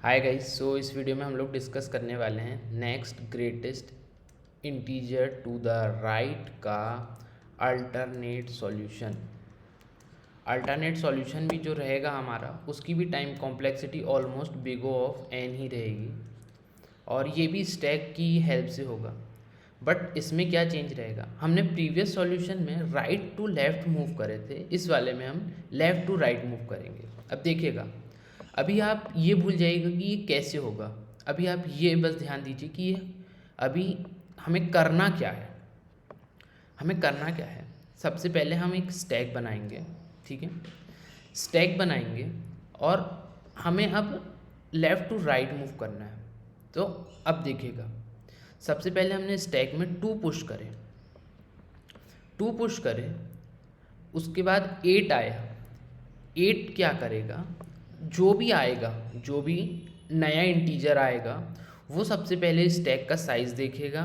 Hi guys. सो इस video में हम लोग डिस्कस करने वाले हैं next greatest integer to the right का अल्टरनेट सॉल्यूशन। अल्टरनेट सॉल्यूशन भी जो रहेगा हमारा, उसकी भी time complexity almost big O of n ही रहेगी और ये भी स्टैक की हेल्प से होगा। बट इसमें क्या चेंज रहेगा, हमने प्रीवियस सॉल्यूशन में राइट टू लेफ़्ट मूव करे थे, इस वाले में हम लेफ़्ट टू राइट मूव करेंगे। अब देखिएगा, अभी आप ये भूल जाइएगा कि ये कैसे होगा। अभी आप ये बस ध्यान दीजिए कि ये अभी हमें करना क्या है। सबसे पहले हम एक स्टैक बनाएंगे, ठीक है। स्टैक बनाएंगे और हमें अब लेफ़्ट टू राइट मूव करना है। तो अब देखिएगा, सबसे पहले हमने स्टैक में 2 पुश करे, उसके बाद 8 आया। 8 क्या करेगा, जो भी नया इंटीजर आएगा वो सबसे पहले स्टैक का साइज़ देखेगा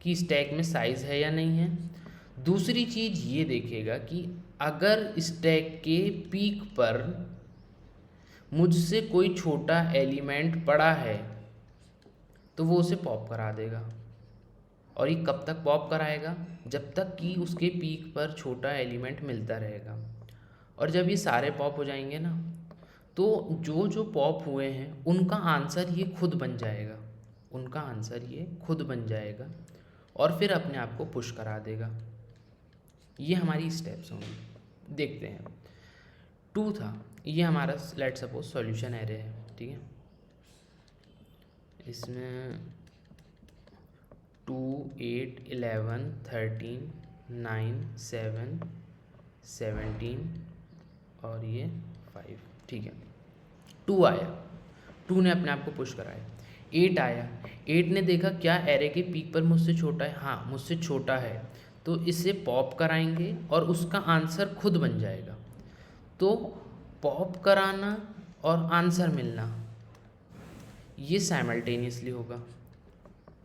कि स्टैक में साइज़ है या नहीं है। दूसरी चीज़ ये देखेगा कि अगर स्टैक के पीक पर मुझसे कोई छोटा एलिमेंट पड़ा है तो वो उसे पॉप करा देगा। और ये कब तक पॉप कराएगा, जब तक कि उसके पीक पर छोटा एलिमेंट मिलता रहेगा। और जब ये सारे पॉप हो जाएंगे ना, तो जो जो पॉप हुए हैं उनका आंसर ये खुद बन जाएगा और फिर अपने आप को पुश करा देगा। ये हमारी स्टेप्स होंगी। देखते हैं। 2 था, ये हमारा लेट सपोज सॉल्यूशन एरे है, ठीक है। इसमें 2, 8, 11, 13, 9, 7, 17 और ये 5, ठीक है। 2 आया, 2 ने अपने आप को पुश कराया। 8 आया, 8 ने देखा क्या एरे के पीक पर मुझसे छोटा है, हाँ मुझसे छोटा है, तो इसे पॉप कराएंगे और उसका आंसर खुद बन जाएगा। तो पॉप कराना और आंसर मिलना ये साइमल्टेनियसली होगा।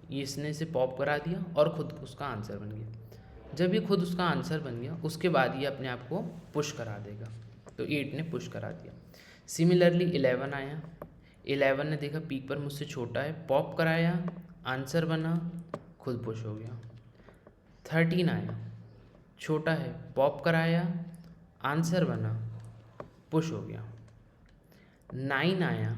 ये इसने इसे पॉप करा दिया और खुद उसका आंसर बन गया। जब ये खुद उसका आंसर बन गया, उसके बाद ये अपने आप को पुश करा देगा। तो 8 ने पुश करा दिया। सिमिलरली 11 आया, 11 ने देखा पीक पर मुझसे छोटा है, पॉप कराया, आंसर बना, खुद पुश हो गया। 13 आया, छोटा है, पॉप कराया, आंसर बना, पुश हो गया। 9 आया,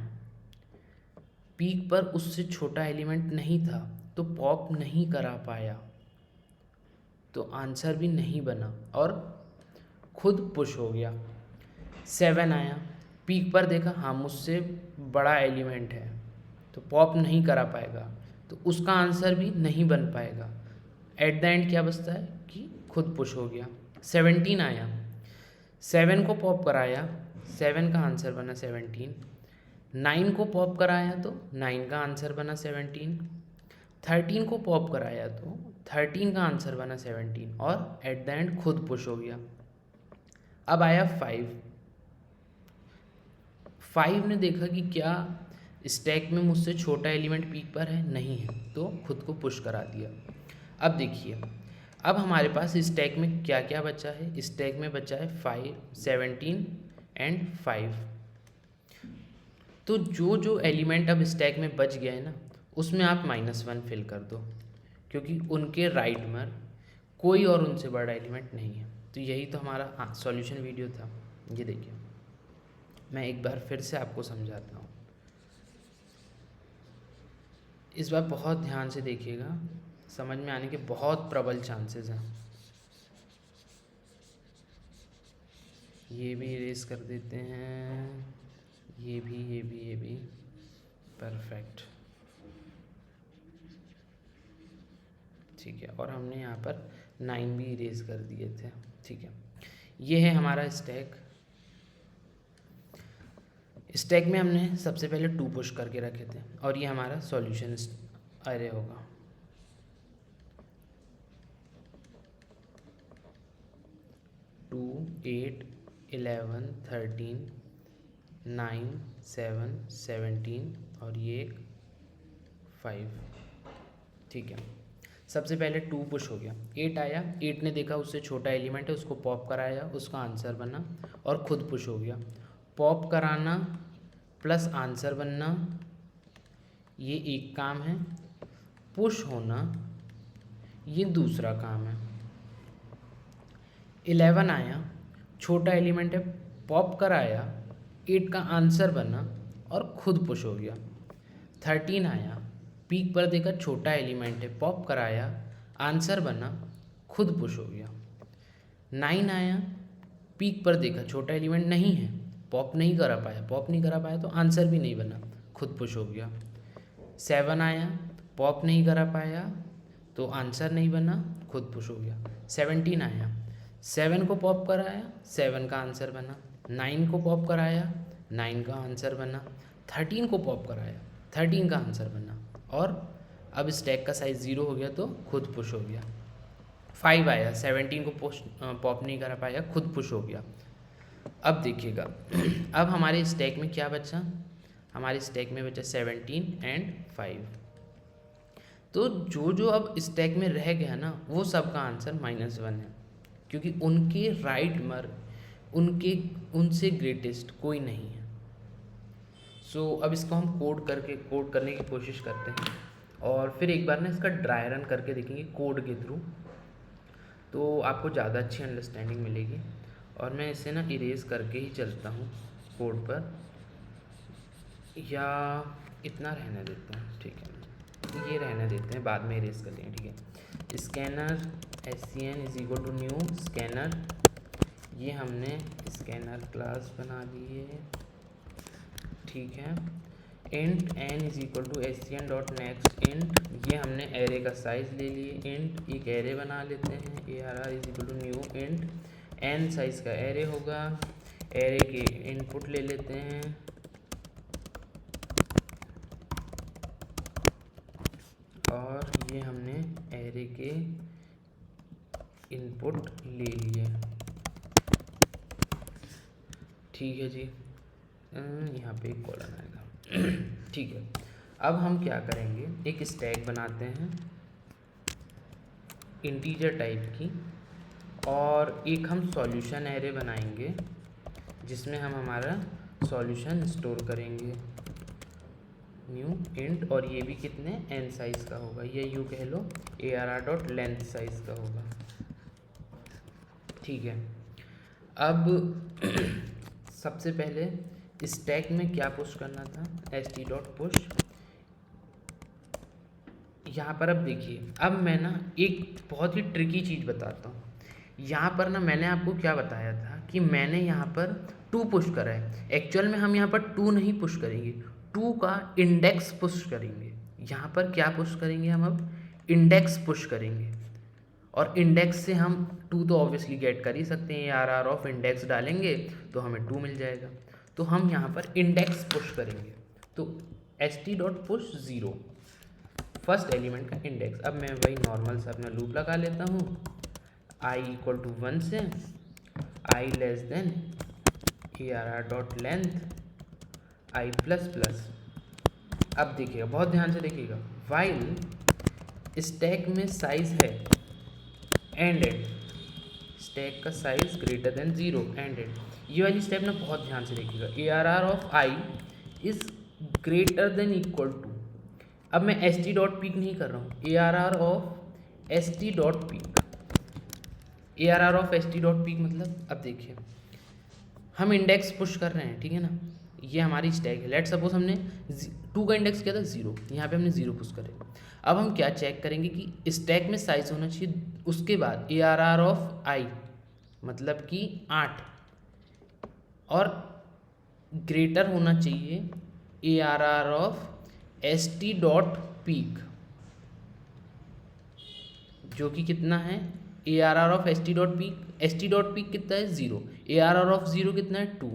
पीक पर उससे छोटा एलिमेंट नहीं था तो पॉप नहीं करा पाया, तो आंसर भी नहीं बना और खुद पुश हो गया। 7 आया, पीक पर देखा हाँ मुझसे बड़ा एलिमेंट है तो पॉप नहीं करा पाएगा, तो उसका आंसर भी नहीं बन पाएगा। एट द एंड क्या बचता है कि खुद पुश हो गया। 17 आया, 7 को पॉप कराया, 7 का आंसर बना 17। 9 को पॉप कराया तो 9 का आंसर बना 17। 13 को पॉप कराया तो 13 का आंसर बना 17 और एट द एंड खुद पुश हो गया। अब आया 5 ने देखा कि क्या स्टैक में मुझसे छोटा एलिमेंट पीक पर है, नहीं है, तो खुद को पुश करा दिया। अब देखिए, अब हमारे पास स्टैक में क्या क्या बचा है। स्टैक में बचा है 5, 17 एंड 5। तो जो जो एलिमेंट अब स्टैक में बच गया है ना, उसमें आप -1 फिल कर दो, क्योंकि उनके राइट में कोई और उनसे बड़ा एलिमेंट नहीं है। तो यही तो हमारा सॉल्यूशन वीडियो था। ये देखिए, मैं एक बार फिर से आपको समझाता हूँ। इस बार बहुत ध्यान से देखिएगा, समझ में आने के बहुत प्रबल चांसेस हैं। ये भी इरेज कर देते हैं, ये भी परफेक्ट, ठीक है। और हमने यहाँ पर 9 भी इरेज कर दिए थे, ठीक है। ये है हमारा स्टैक। स्टैक में हमने सबसे पहले 2 पुश करके रखे थे और ये हमारा सॉल्यूशन अरे होगा। टू, 8, 11, 13, 9, 7, 17 और ये 5, ठीक है। सबसे पहले 2 पुश हो गया, 8 आया, 8 ने देखा उससे छोटा एलिमेंट है, उसको पॉप कराया, उसका आंसर बना और खुद पुश हो गया। पॉप कराना प्लस आंसर बनना, ये एक काम है। पुश होना ये दूसरा काम है। 11 आया, छोटा एलिमेंट है, पॉप कराया, 8 का आंसर बना और खुद पुश हो गया। 13 आया, पीक पर देखा, छोटा एलिमेंट है, पॉप कराया, आंसर बना, खुद पुश हो गया। 9 आया, पीक पर देखा, छोटा एलिमेंट नहीं है, पॉप नहीं करा पाया तो आंसर भी नहीं बना, खुद पुश हो गया। 7 आया, पॉप नहीं करा पाया तो आंसर नहीं बना, खुद पुश हो गया। 17 आया, 7 को पॉप कराया, 7 का आंसर बना। 9 को पॉप कराया, 9 का आंसर बना। 13 को पॉप कराया, 13 का आंसर बना। और अब स्टैक का साइज 0 हो गया तो खुद पुश हो गया। 5 आया, 17 को पॉप नहीं करा पाया, खुद पुश हो गया। अब देखिएगा अब हमारे स्टैक में क्या बचा, हमारे स्टैक में बचा 17 एंड 5। तो जो जो अब स्टैक में रह गया ना, वो सब का आंसर -1 है, क्योंकि उनके राइट उनसे ग्रेटेस्ट कोई नहीं है। सो अब इसको हम कोड करने की कोशिश करते हैं और फिर एक बार ना इसका ड्राई रन करके देखेंगे कोड के थ्रू, तो आपको ज़्यादा अच्छी अंडरस्टैंडिंग मिलेगी। और मैं इसे ना इरेज करके ही चलता हूँ कोड पर, या इतना रहने देते हैं, ठीक है, ये रहने देते हैं, बाद में इरेज कर लेंगे, ठीक है। स्कैनर SCN = न्यू स्कैनर, ये हमने स्कैनर क्लास बना दी है, ठीक है। इंट n = SCN.next इंट, ये हमने एरे का साइज़ ले लिए। इंट एक एरे बना लेते हैं, ARR = new int n size का एरे होगा। एरे के इनपुट ले लेते हैं, और ये हमने एरे के इनपुट ले लिए, ठीक है जी। यहाँ पे एक कॉलम आएगा ठीक है। अब हम क्या करेंगे, एक स्टैक बनाते हैं इंटीजर टाइप की, और एक हम सॉल्यूशन एरे बनाएंगे जिसमें हम हमारा सॉल्यूशन स्टोर करेंगे। न्यू इंट, और ये भी कितने n साइज़ का होगा, ये यूँ कह लो ARR.length साइज़ का होगा, ठीक है। अब सबसे पहले स्टैक में क्या पुश करना था, st.push। यहाँ पर अब देखिए, अब मैं ना एक बहुत ही ट्रिकी चीज़ बताता हूँ। यहाँ पर ना मैंने आपको क्या बताया था कि मैंने यहाँ पर 2 पुश करा है। एक्चुअल में हम यहाँ पर 2 नहीं पुश करेंगे, 2 का इंडेक्स पुश करेंगे। यहाँ पर क्या पुश करेंगे हम, अब इंडेक्स पुश करेंगे, और इंडेक्स से हम 2 तो ऑब्वियसली गेट कर ही सकते हैं, ARR ऑफ इंडेक्स डालेंगे तो हमें 2 मिल जाएगा। तो हम यहाँ पर इंडेक्स पुश करेंगे, तो st.push 0 फर्स्ट एलिमेंट का इंडेक्स। अब मैं वही नॉर्मल सा अपना लूप लगा लेता हूँ, i = 1 से i < ARR.length i++। अब देखिएगा, बहुत ध्यान से देखिएगा, वाइल स्टैक में साइज है एंडेड, स्टैक का साइज > 0 एंडेड, ये वाली स्टेप ना बहुत ध्यान से देखिएगा। ARR ऑफ i इज़ > अब मैं st.peak नहीं कर रहा हूँ, ARR of st.peak। ARR of st.peak मतलब, अब देखिए हम इंडेक्स पुश कर रहे हैं, ठीक है ना, ये हमारी स्टैक है। लेट सपोज हमने 2 का इंडेक्स किया था 0, यहाँ पे हमने 0 पुश करे। अब हम क्या चेक करेंगे कि स्टैक में साइज होना चाहिए, उसके बाद ARR ऑफ i मतलब कि 8, और ग्रेटर होना चाहिए ARR ऑफ st.peak, जो कि कितना है, ARR ऑफ st.peak कितना है 0, ARR ऑफ 0 कितना है 2,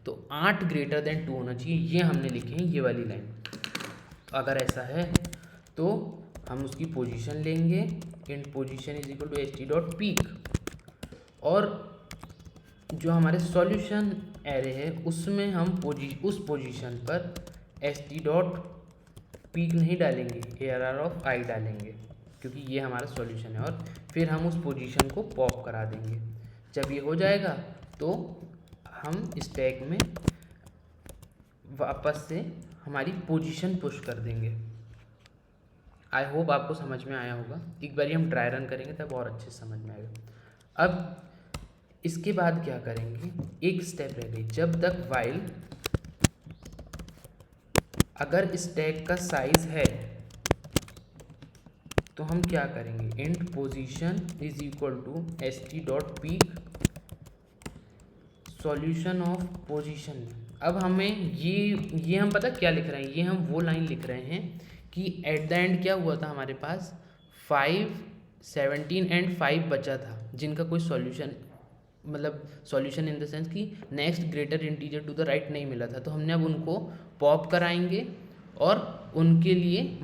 तो 8 > 2 होना चाहिए। ये हमने लिखे हैं ये वाली लाइन। अगर ऐसा है तो हम उसकी पोजीशन लेंगे, int पोजीशन = st.peak, और जो हमारे सॉल्यूशन एरे है उसमें हम उस पोजीशन पर st.peak नहीं डालेंगे, ARR ऑफ i डालेंगे, क्योंकि ये हमारा सॉल्यूशन है। और फिर हम उस पोजीशन को पॉप करा देंगे। जब ये हो जाएगा तो हम स्टैक में वापस से हमारी पोजीशन पुश कर देंगे। आई होप आपको समझ में आया होगा। एक बार हम ट्राई रन करेंगे तब और अच्छे से समझ में आएगा। अब इसके बाद क्या करेंगे, एक स्टेप रह गई, जब तक वाइल अगर स्टैक का साइज है तो हम क्या करेंगे, int position is equal to st.peak solution of position. अब हमें ये हम पता क्या लिख रहे हैं, ये हम वो लाइन लिख रहे हैं कि एट द एंड क्या हुआ था, हमारे पास 5, 17 एंड 5 बचा था जिनका कोई सॉल्यूशन, मतलब सॉल्यूशन इन द सेंस कि next greater integer to the right नहीं मिला था। तो हमने अब उनको पॉप कराएंगे और उनके लिए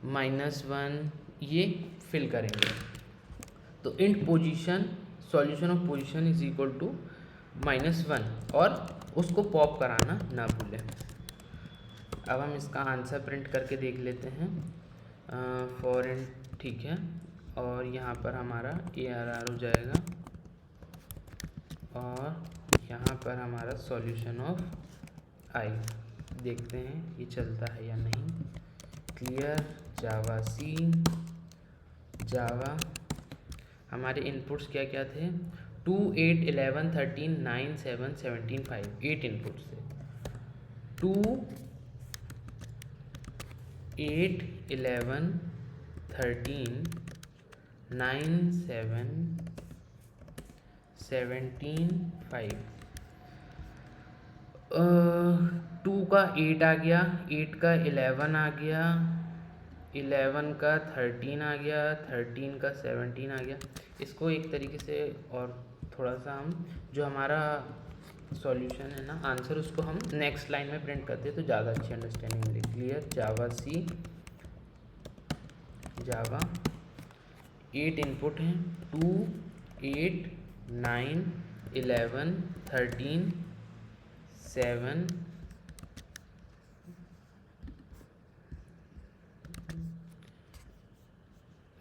-1 ये फिल करेंगे। तो int position solution of position is equal to -1 और उसको पॉप कराना ना भूलें। अब हम इसका आंसर प्रिंट करके देख लेते हैं। फॉर इन, ठीक है, और यहाँ पर हमारा ARR हो जाएगा और यहाँ पर हमारा सॉल्यूशन ऑफ आई। देखते हैं ये चलता है या नहीं। क्लियर जावा सी जावा। हमारे इनपुट्स क्या क्या थे, 2, 8, 11, 13, 9, 7, 17, 5, 8 इनपुट्स थे। 2, 8, 11, 13, 9, 7, 17, 5। 2 का 8 आ गया, 8 का 11 आ गया, 11 का 13 आ गया, 13 का 17 आ गया। इसको एक तरीके से और थोड़ा सा हम जो हमारा सॉल्यूशन है ना, आंसर, उसको हम नेक्स्ट लाइन में प्रिंट करते हैं तो ज़्यादा अच्छी अंडरस्टैंडिंग मिलेगी। क्लियर जावा सी जावा। 8 इनपुट हैं, 2, 8, 9, 11, 13, 7,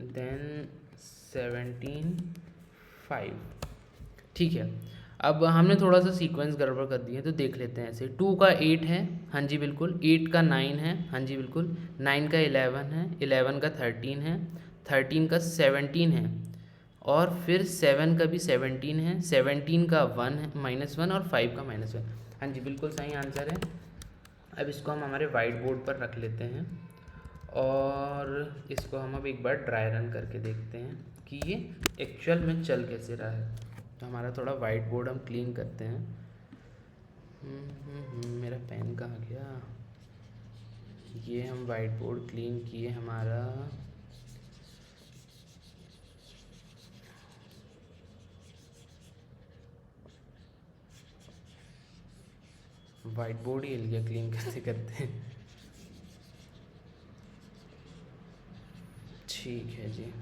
देन 17, 5। ठीक है, अब हमने थोड़ा सा सीक्वेंस गड़बड़ कर दिया तो देख लेते हैं ऐसे। 2 का 8 है, हाँ जी बिल्कुल। 8 का 9 है, हाँ जी बिल्कुल। 9 का 11 है, 11 का 13 है, 13 का 17 है, और फिर 7 का भी 17 है, 17 का 1 है, -1, और 5 का -1। हाँ जी बिल्कुल सही आंसर है। अब इसको हम हमारे वाइट बोर्ड पर रख लेते हैं और इसको हम अब एक बार ड्राई रन करके देखते हैं कि ये एक्चुअल में चल कैसे रहा है। तो हमारा थोड़ा वाइट बोर्ड हम क्लीन करते हैं। मेरा पेन कहाँ गया। ये हम वाइट बोर्ड क्लीन किए हमारा। वाइट बोर्ड ही हिल गया क्लीन करते करते। ठीक है जी,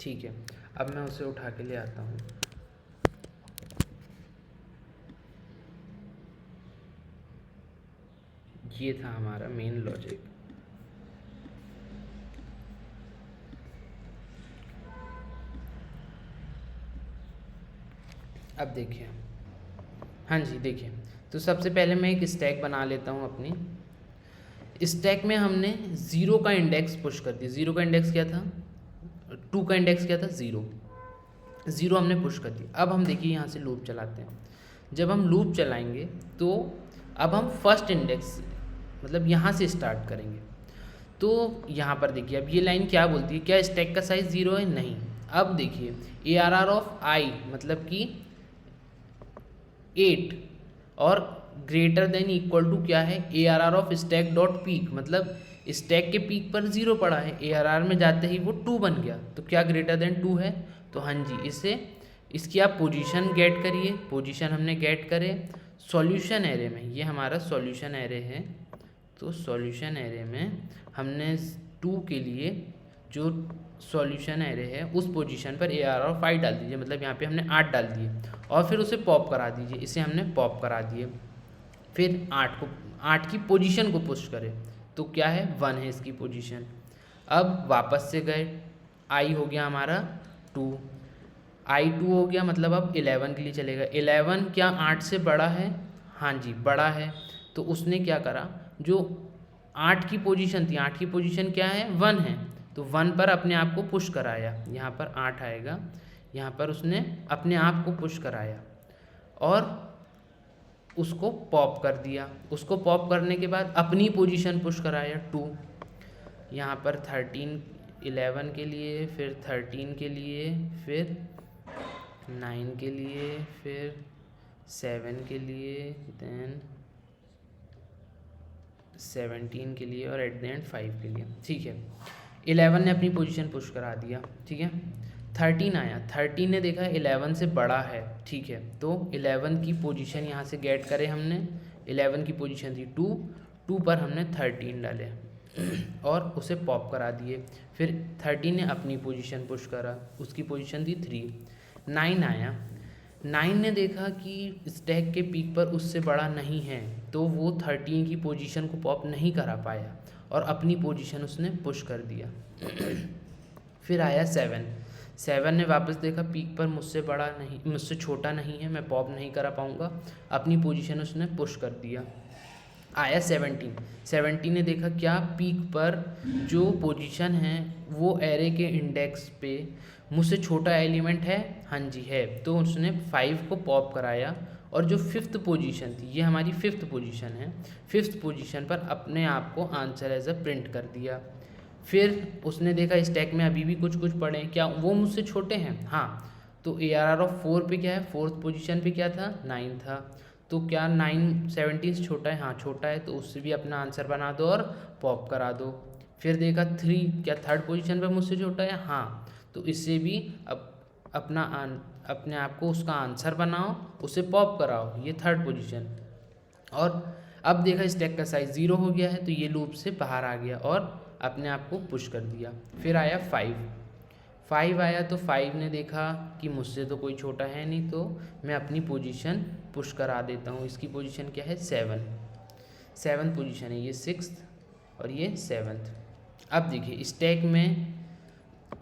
ठीक है। अब मैं उसे उठा के ले आता हूँ। ये था हमारा मेन लॉजिक। अब देखिए, हाँ जी देखिए, तो सबसे पहले मैं एक स्टैक बना लेता हूँ अपनी। स्टैक में हमने 0 का इंडेक्स पुश कर दिया। 0 का इंडेक्स क्या था, 2 का इंडेक्स क्या था, 0 हमने पुश कर दिया। अब हम देखिए यहाँ से लूप चलाते हैं। जब हम लूप चलाएंगे तो अब हम फर्स्ट इंडेक्स मतलब यहाँ से स्टार्ट करेंगे। तो यहाँ पर देखिए, अब ये लाइन क्या बोलती है, क्या स्टैक का साइज 0 है, नहीं। अब देखिए ARR ऑफ आई मतलब कि 8 और ग्रेटर देन इक्वल टू क्या है, ARR of stack dot peak, मतलब स्टैक के पीक पर 0 पड़ा है, ARR में जाते ही वो 2 बन गया, तो क्या ग्रेटर देन 2 है। तो हाँ जी, इसकी आप पोजीशन गेट करिए। पोजीशन हमने गेट करे सॉल्यूशन एरे में। ये हमारा सॉल्यूशन एरे है, तो सॉल्यूशन एरे में हमने 2 के लिए जो सॉल्यूशन एरे है उस पोजीशन पर ARR ऑफ 5 डाल दीजिए, मतलब यहाँ पे हमने 8 डाल दिए, और फिर उसे पॉप करा दीजिए। इसे हमने पॉप करा दिए। फिर 8 की पोजीशन को पुश करें तो क्या है, 1 है इसकी पोजीशन। अब वापस से गए, आई हो गया हमारा 2, I2 हो गया, मतलब अब 11 के लिए चलेगा। 11 क्या 8 से बड़ा है? हाँ जी बड़ा है। तो उसने क्या करा, जो 8 की पोजीशन थी, 8 की पोजीशन क्या है? 1 है, तो 1 पर अपने आप को पुश कराया। यहाँ पर 8 आएगा, यहाँ पर उसने अपने आप को पुश कराया और उसको पॉप कर दिया। उसको पॉप करने के बाद अपनी पोजीशन पुश कराया 2। यहाँ पर 13 11 के लिए, फिर 13 के लिए, फिर 9 के लिए, फिर 7 के लिए, देन 17 के लिए और एट द एंड 5 के लिए। ठीक है, 11 ने अपनी पोजीशन पुश करा दिया। ठीक है, 13 आया, 13 ने देखा 11 से बड़ा है। ठीक है, तो 11 की पोजीशन यहाँ से गेट करे हमने। 11 की पोजीशन थी 2 पर हमने 13 डाले और उसे पॉप करा दिए। फिर 13 ने अपनी पोजीशन पुश करा, उसकी पोजीशन थी 3। 9 आया, 9 ने देखा कि स्टैक के पीक पर उससे बड़ा नहीं है, तो वो 13 की पोजीशन को पॉप नहीं करा पाया और अपनी पोजीशन उसने पुश कर दिया। फिर आया 7 ने वापस देखा पीक पर मुझसे बड़ा नहीं, मुझसे छोटा नहीं है, मैं पॉप नहीं करा पाऊँगा, अपनी पोजीशन उसने पुश कर दिया। आया 17 ने देखा क्या पीक पर जो पोजीशन है वो एरे के इंडेक्स पे मुझसे छोटा एलिमेंट है? हाँ जी है, तो उसने 5 को पॉप कराया और जो 5th पोजीशन थी, ये हमारी 5th पोजीशन है, 5th पोजीशन पर अपने आप को आंसर एज अ प्रिंट कर दिया। फिर उसने देखा स्टैक में अभी भी कुछ कुछ पड़े हैं, क्या वो मुझसे छोटे हैं? हाँ, तो ARR ऑफ 4 पे क्या है? 4th पोजीशन पे क्या था? 9 था, तो क्या 9 17 से छोटा है? हाँ छोटा है, तो उससे भी अपना आंसर बना दो और पॉप करा दो। फिर देखा 3 क्या 3rd पोजीशन पे मुझसे छोटा है? हाँ, तो इससे भी अपने आप को उसका आंसर बनाओ, उसे पॉप कराओ, ये 3rd पोजीशन। और अब देखा स्टैक का साइज 0 हो गया है, तो ये लूप से बाहर आ गया और अपने आप को पुश कर दिया। फिर आया 5 आया, तो 5 ने देखा कि मुझसे तो कोई छोटा है नहीं, तो मैं अपनी पोजीशन पुश करा देता हूँ। इसकी पोजीशन क्या है? 7th पोजीशन है, ये 6th और ये 7th। अब देखिए स्टैक में,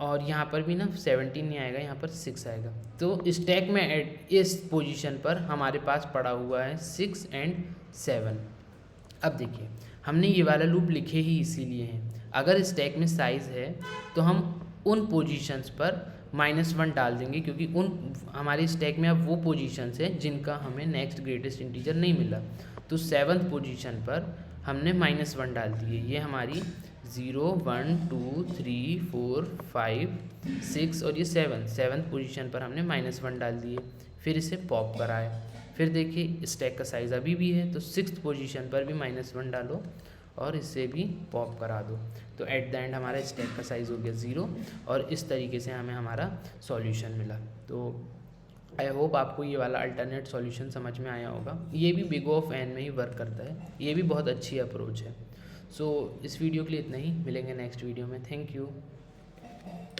और यहाँ पर भी ना 17 नहीं आएगा, यहाँ पर 6 आएगा, तो स्टैक में इस पोजीशन पर हमारे पास पड़ा हुआ है 6 and 7। अब देखिए हमने ये वाला लूप लिखे ही इसीलिए हैं, अगर स्टैक में साइज़ है तो हम उन पोजीशंस पर -1 डाल देंगे, क्योंकि उन हमारे स्टैक में अब वो पोजीशंस हैं जिनका हमें नेक्स्ट ग्रेटेस्ट इंटीजर नहीं मिला। तो 7th पोजीशन पर हमने -1 डाल दिए, ये हमारी 0 1 2 3 4 5 6 और ये 7th पोजीशन पर हमने -1 डाल दिए। फिर इसे पॉप कराया। फिर देखिए स्टैक का साइज़ अभी भी है, तो 6th पोजीशन पर भी -1 डालो और इसे भी पॉप करा दो, तो एट द एंड हमारा स्टैक का साइज़ हो गया 0 और इस तरीके से हमें हमारा सॉल्यूशन मिला। तो आई होप आपको ये वाला अल्टरनेट सॉल्यूशन समझ में आया होगा। ये भी बिग ऑफ एन में ही वर्क करता है, ये भी बहुत अच्छी अप्रोच है। सो इस वीडियो के लिए इतना ही, मिलेंगे नेक्स्ट वीडियो में। Thank you.